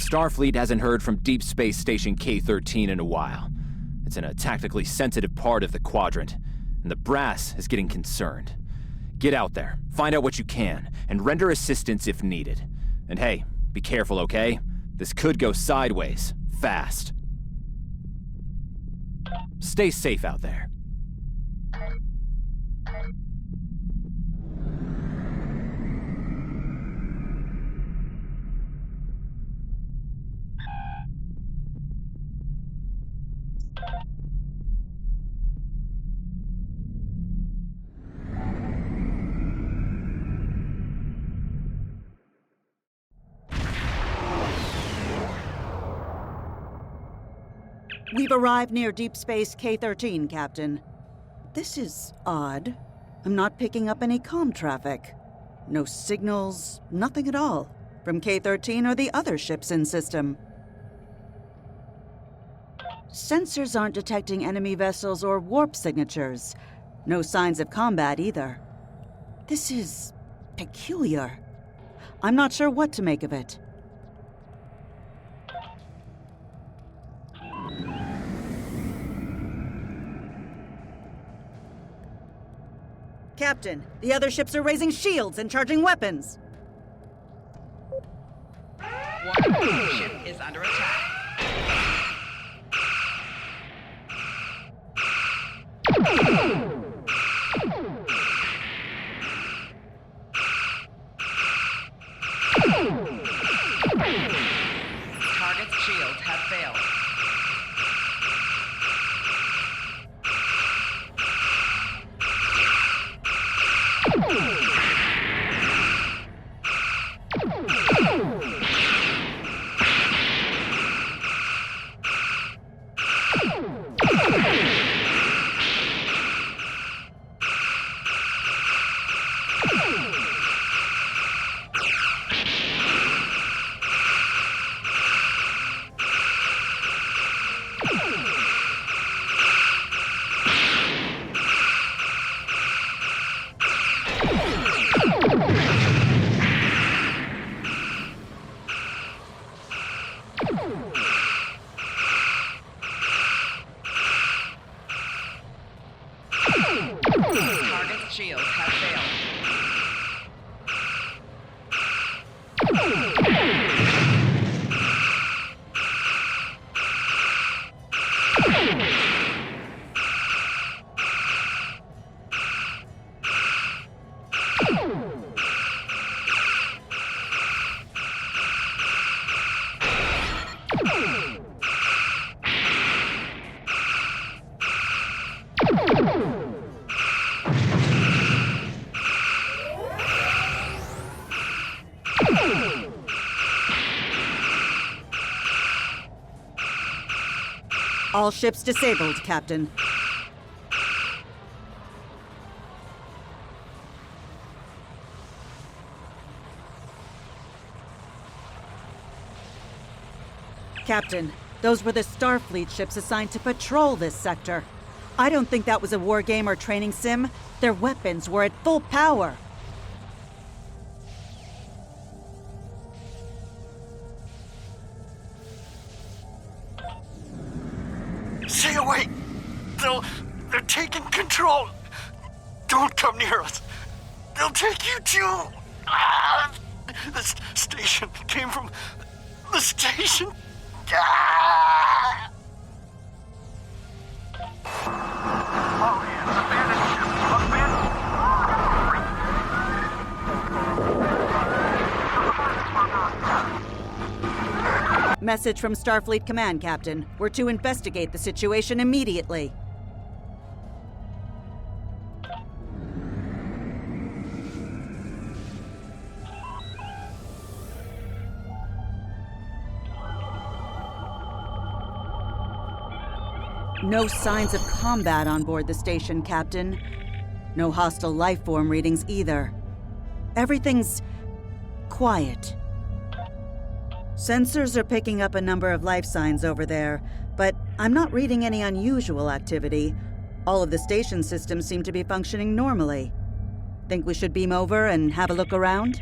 Starfleet hasn't heard from Deep Space Station K-13 in a while. It's in a tactically sensitive part of the quadrant, and the brass is getting concerned. Get out there, find out what you can, and render assistance if needed. And hey, be careful, okay? This could go sideways, fast. Stay safe out there. We've arrived near Deep Space K-13, Captain. This is odd. I'm not picking up any comm traffic. No signals, nothing at all, from K-13 or the other ships in system. Sensors aren't detecting enemy vessels or warp signatures. No signs of combat either. This is peculiar. I'm not sure what to make of it. Captain, the other ships are raising shields and charging weapons. One ship is under attack. Target's shields have failed. Target's shields have failed. All ships disabled, Captain. Captain, those were the Starfleet ships assigned to patrol this sector. I don't think that was a war game or training sim. Their weapons were at full power. Stay away! They're taking control! Don't come near us! They'll take you too! This station came from the station! Message from Starfleet Command, Captain. We're to investigate the situation immediately. No signs of combat on board the station, Captain. No hostile life form readings either. Everything's quiet. Sensors are picking up a number of life signs over there, but I'm not reading any unusual activity. All of the station systems seem to be functioning normally. Think we should beam over and have a look around?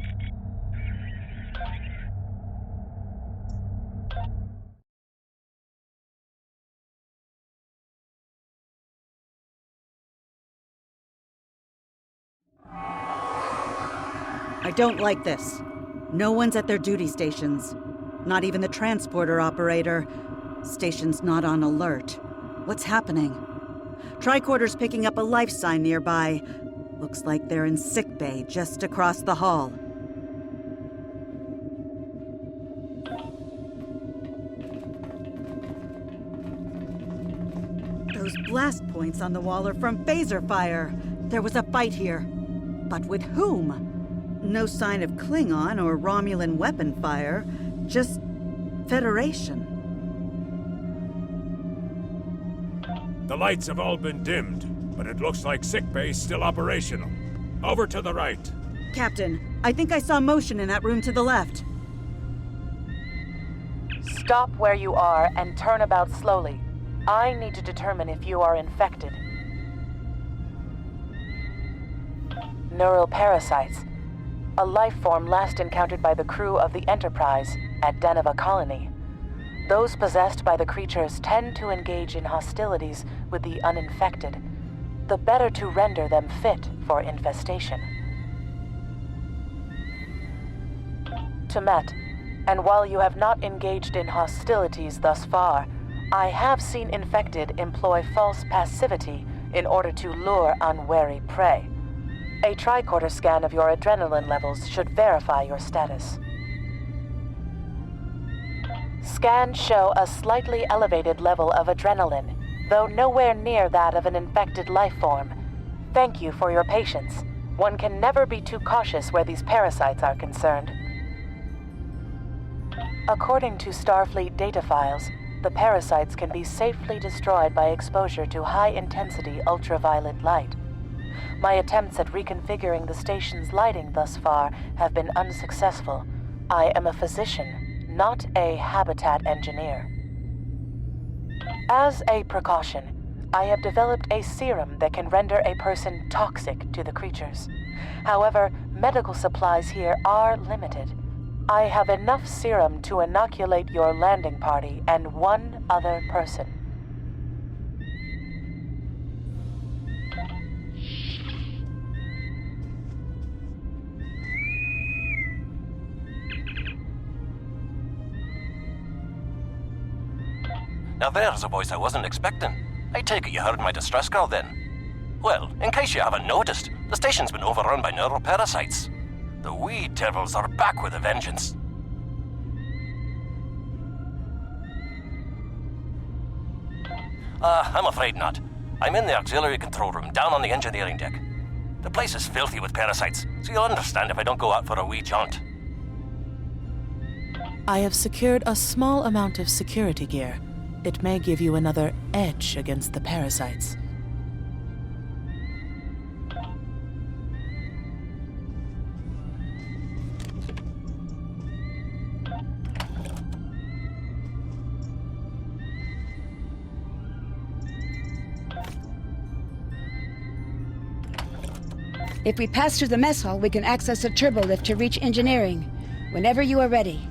I don't like this. No one's at their duty stations. Not even the transporter operator. Station's not on alert. What's happening? Tricorder's picking up a life sign nearby. Looks like they're in sickbay just across the hall. Those blast points on the wall are from phaser fire. There was a fight here. But with whom? No sign of Klingon or Romulan weapon fire. Just Federation. The lights have all been dimmed, but it looks like sickbay's still operational. Over to the right. Captain, I think I saw motion in that room to the left. Stop where you are and turn about slowly. I need to determine if you are infected. Neural parasites. A life form last encountered by the crew of the Enterprise at Deneva Colony. Those possessed by the creatures tend to engage in hostilities with the uninfected, the better to render them fit for infestation. Temet, and while you have not engaged in hostilities thus far, I have seen infected employ false passivity in order to lure unwary prey. A tricorder scan of your adrenaline levels should verify your status. Scans show a slightly elevated level of adrenaline, though nowhere near that of an infected life form. Thank you for your patience. One can never be too cautious where these parasites are concerned. According to Starfleet data files, the parasites can be safely destroyed by exposure to high-intensity ultraviolet light. My attempts at reconfiguring the station's lighting thus far have been unsuccessful. I am a physician, not a habitat engineer. As a precaution, I have developed a serum that can render a person toxic to the creatures. However, medical supplies here are limited. I have enough serum to inoculate your landing party and one other person. Now there's a voice I wasn't expecting. I take it you heard my distress call then. Well, in case you haven't noticed, the station's been overrun by neural parasites. The wee devils are back with a vengeance. I'm afraid not. I'm in the auxiliary control room down on the engineering deck. The place is filthy with parasites, so you'll understand if I don't go out for a wee jaunt. I have secured a small amount of security gear. It may give you another edge against the parasites. If we pass through the mess hall, we can access a turbo lift to reach engineering. Whenever you are ready.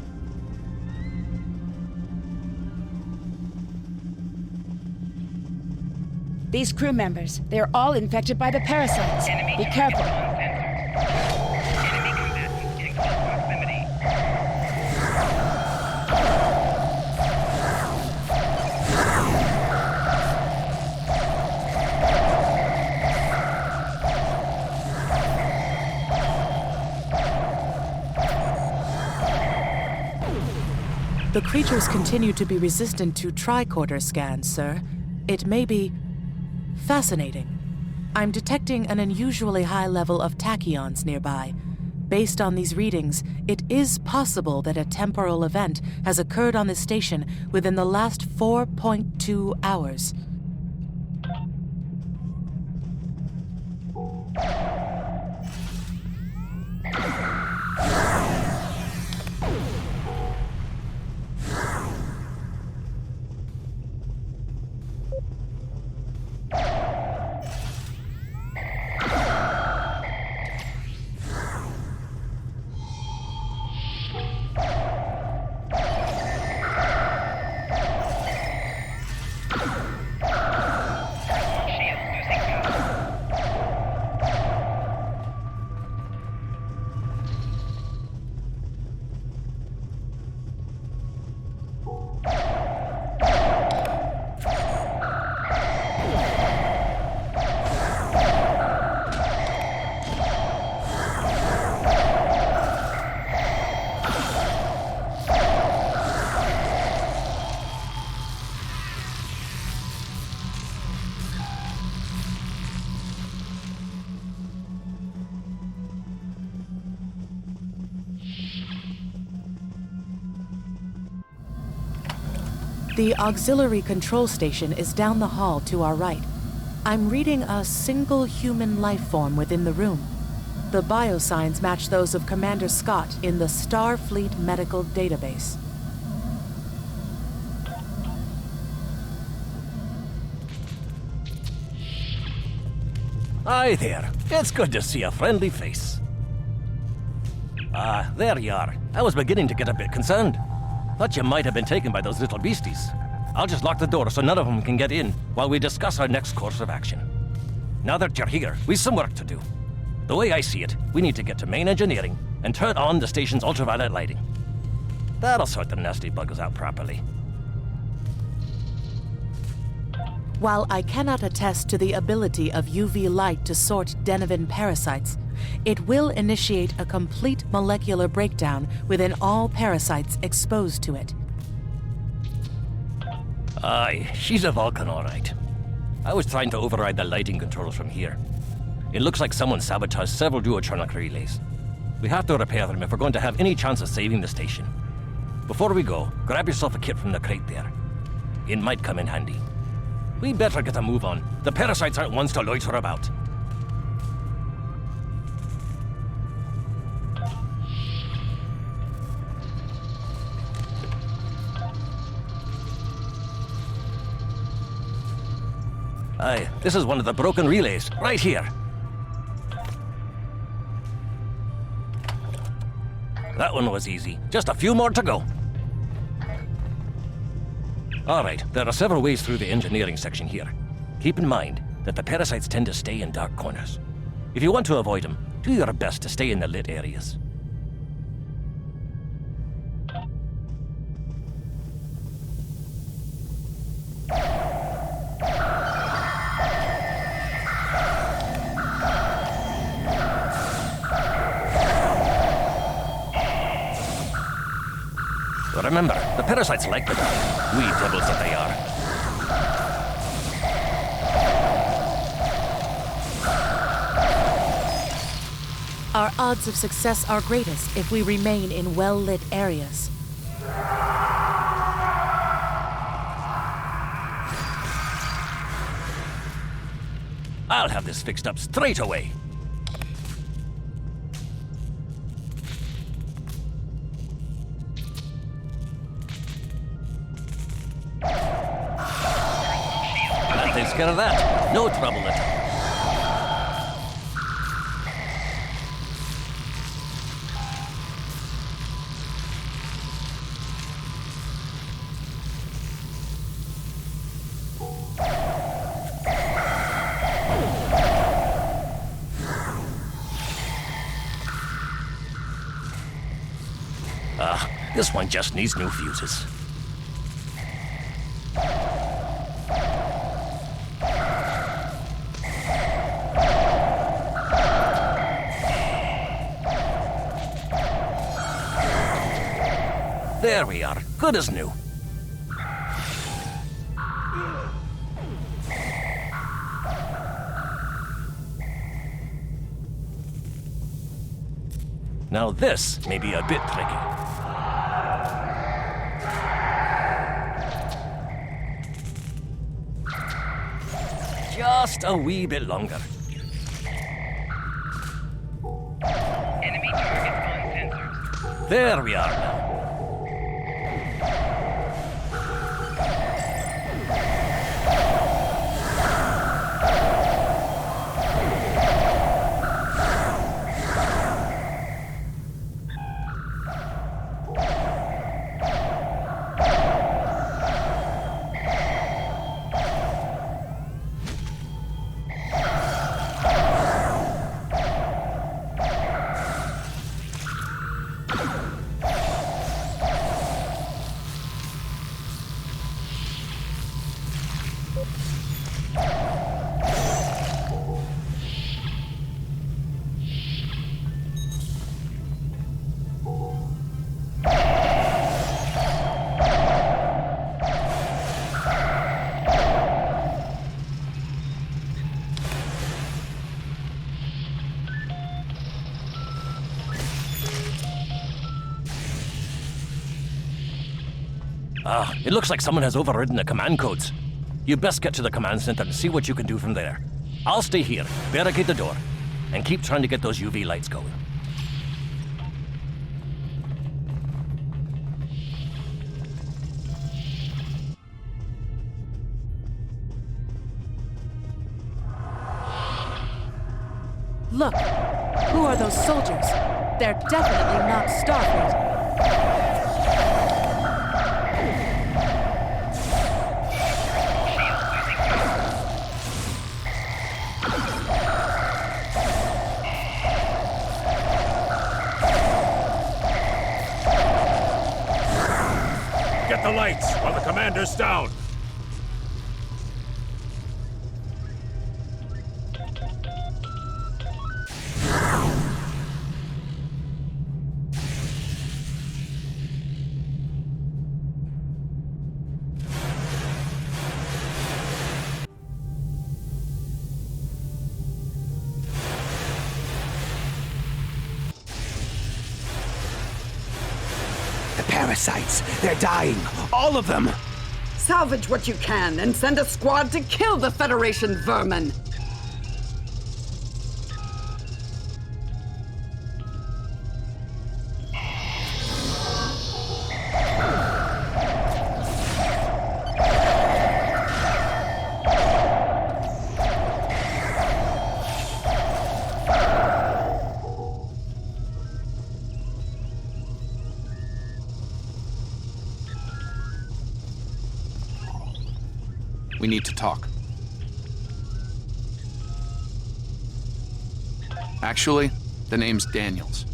These crew members, they are all infected by the parasites. Be careful. Enemy combatants in close proximity. The creatures continue to be resistant to tricorder scans, sir. It may be fascinating. I'm detecting an unusually high level of tachyons nearby. Based on these readings, it is possible that a temporal event has occurred on the station within the last 4.2 hours. The auxiliary control station is down the hall to our right. I'm reading a single human life form within the room. The biosigns match those of Commander Scott in the Starfleet medical database. Hi there. It's good to see a friendly face. Ah, there you are. I was beginning to get a bit concerned. Thought you might have been taken by those little beasties. I'll just lock the door so none of them can get in while we discuss our next course of action. Now that you're here, we've some work to do. The way I see it, we need to get to main engineering and turn on the station's ultraviolet lighting. That'll sort the nasty buggers out properly. While I cannot attest to the ability of UV light to sort Denivan parasites, it will initiate a complete molecular breakdown within all parasites exposed to it. Aye, she's a Vulcan, all right. I was trying to override the lighting controls from here. It looks like someone sabotaged several duotronic relays. We have to repair them if we're going to have any chance of saving the station. Before we go, grab yourself a kit from the crate there. It might come in handy. We better get a move on. The parasites aren't ones to loiter about. Aye, this is one of the broken relays, right here. That one was easy. Just a few more to go. All right, there are several ways through the engineering section here. Keep in mind that the parasites tend to stay in dark corners. If you want to avoid them, do your best to stay in the lit areas. Remember, the parasites like the dark. Wee devils that they are. Our odds of success are greatest if we remain in well-lit areas. I'll have this fixed up straight away. That takes care of that. No trouble at all. This one just needs new fuses. There we are, good as new. Now this may be a bit tricky. Just a wee bit longer. Enemy targets on sensors. There we are now. It looks like someone has overridden the command codes. You best get to the command center and see what you can do from there. I'll stay here, barricade the door, and keep trying to get those UV lights going. Look, who are those soldiers? They're definitely not Starfleet. Get the lights while the commander's down. Parasites! They're dying! All of them! Salvage what you can and send a squad to kill the Federation vermin! We need to talk. Actually, the name's Daniels.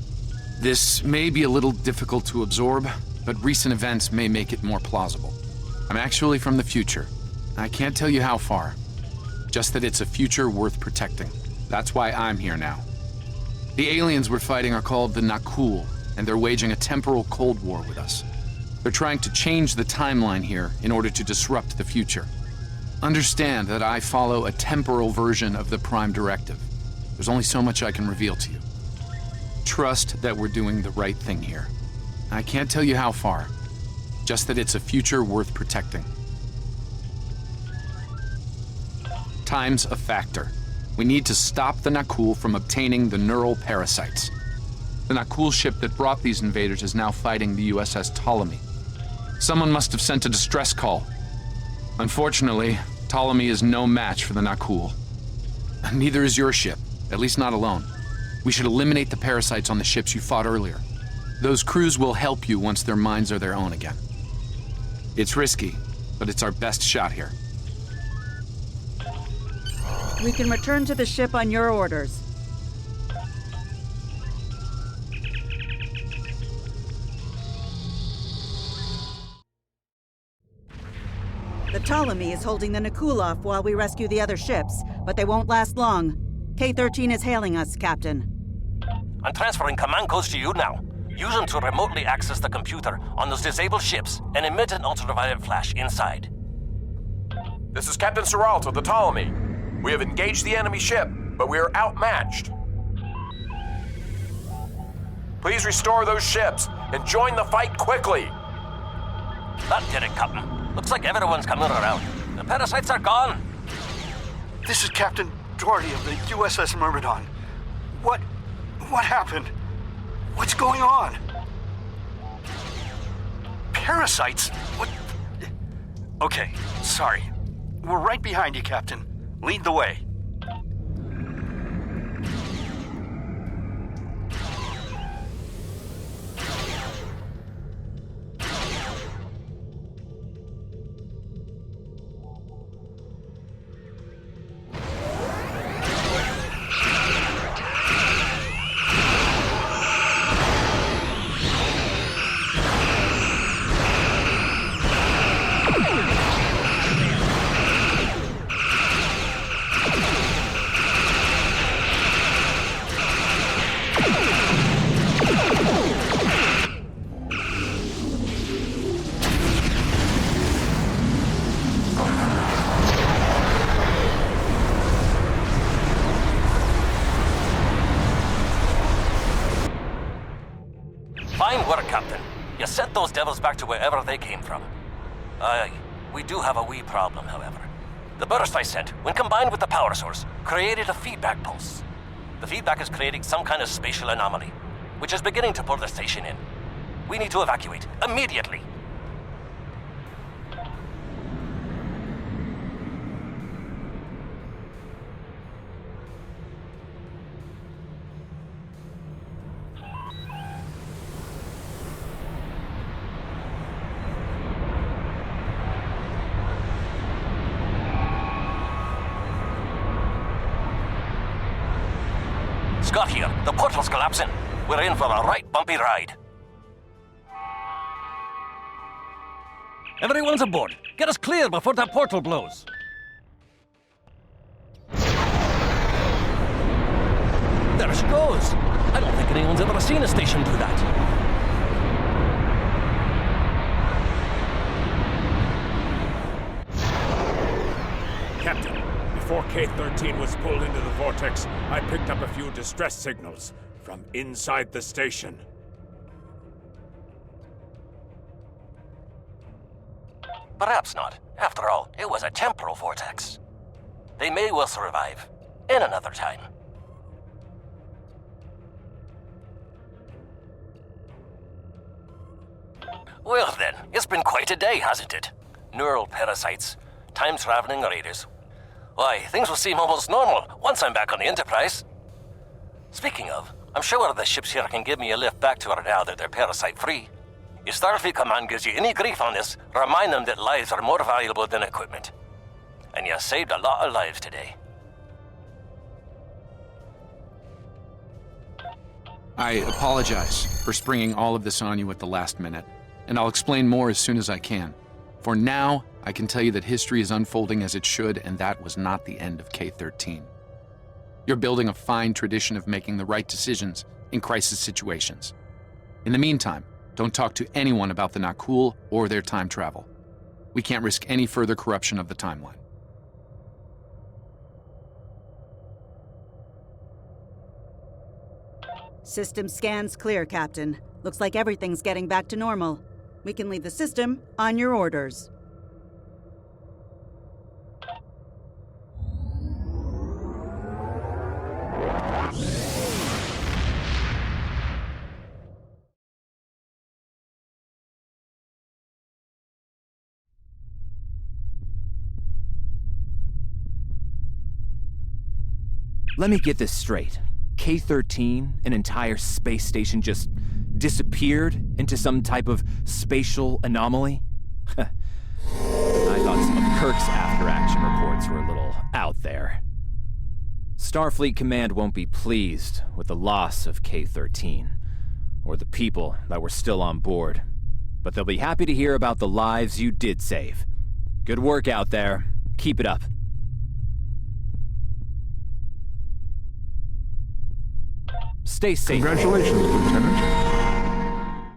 This may be a little difficult to absorb, but recent events may make it more plausible. I'm actually from the future. I can't tell you how far. Just that it's a future worth protecting. That's why I'm here now. The aliens we're fighting are called the Nakul, and they're waging a temporal Cold War with us. They're trying to change the timeline here in order to disrupt the future. Understand that I follow a temporal version of the Prime Directive. There's only so much I can reveal to you. Trust that we're doing the right thing here. I can't tell you how far, just that it's a future worth protecting. Time's a factor. We need to stop the Nakul from obtaining the neural parasites. The Nakul ship that brought these invaders is now fighting the USS Ptolemy. Someone must have sent a distress call. Unfortunately, Ptolemy is no match for the Nakul. Neither is your ship, at least not alone. We should eliminate the parasites on the ships you fought earlier. Those crews will help you once their minds are their own again. It's risky, but it's our best shot here. We can return to the ship on your orders. The Ptolemy is holding the Nakul off while we rescue the other ships, but they won't last long. K-13 is hailing us, Captain. I'm transferring command codes to you now. Use them to remotely access the computer on those disabled ships and emit an ultraviolet flash inside. This is Captain Seralt of the Ptolemy. We have engaged the enemy ship, but we are outmatched. Please restore those ships and join the fight quickly. That did it, Captain. Looks like everyone's coming around. The parasites are gone. This is Captain Doherty of the USS Myrmidon. What happened? What's going on? Parasites? What? Okay, sorry. We're right behind you, Captain. Lead the way. Fine work, Captain. You sent those devils back to wherever they came from. Aye, we do have a wee problem, however. The burst I sent, when combined with the power source, created a feedback pulse. The feedback is creating some kind of spatial anomaly, which is beginning to pull the station in. We need to evacuate, immediately. Scott here. The portal's collapsing. We're in for a right bumpy ride. Everyone's aboard. Get us clear before that portal blows. There she goes. I don't think anyone's ever seen a station do that. Captain, before K-13 was pulled into the vortex, I picked up a few distress signals from inside the station. Perhaps not. After all, it was a temporal vortex. They may well survive. In another time. Well then, it's been quite a day, hasn't it? Neural parasites, time-traveling raiders. Why, things will seem almost normal once I'm back on the Enterprise. Speaking of, I'm sure the ships here can give me a lift back to her now that they're parasite-free. If Starfleet Command gives you any grief on this, remind them that lives are more valuable than equipment. And you saved a lot of lives today. I apologize for springing all of this on you at the last minute, and I'll explain more as soon as I can. For now, I can tell you that history is unfolding as it should, and that was not the end of K-13. You're building a fine tradition of making the right decisions in crisis situations. In the meantime, don't talk to anyone about the Nakul or their time travel. We can't risk any further corruption of the timeline. System scans clear, Captain. Looks like everything's getting back to normal. We can leave the system on your orders. Let me get this straight. K-13, an entire space station, just disappeared into some type of spatial anomaly? I thought some of Kirk's after-action reports were a little out there. Starfleet Command won't be pleased with the loss of K-13, or the people that were still on board, but they'll be happy to hear about the lives you did save. Good work out there. Keep it up. Stay safe. Congratulations, Lieutenant.